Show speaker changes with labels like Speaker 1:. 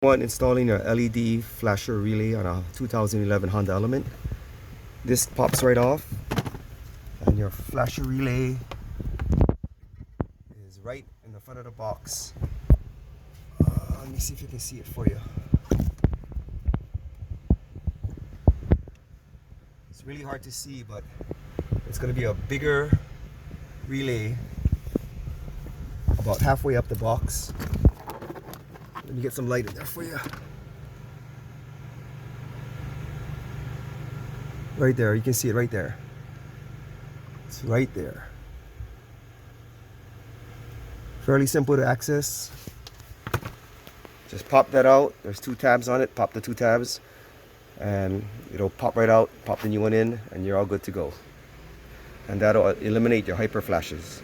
Speaker 1: One, installing your LED flasher relay on a 2011 Honda Element. This pops right off and your flasher relay is right in the front of the box. Let me see if you can see it for you. It's really hard to see, but it's going to be a bigger relay about halfway up the box. Let me get some light in there for you. Right there, you can see it right there. It's right there. Fairly simple to access. Just pop that out. There's two tabs on it. Pop the two tabs and it'll pop right out. Pop the new one in and you're all good to go. And that'll eliminate your hyper flashes.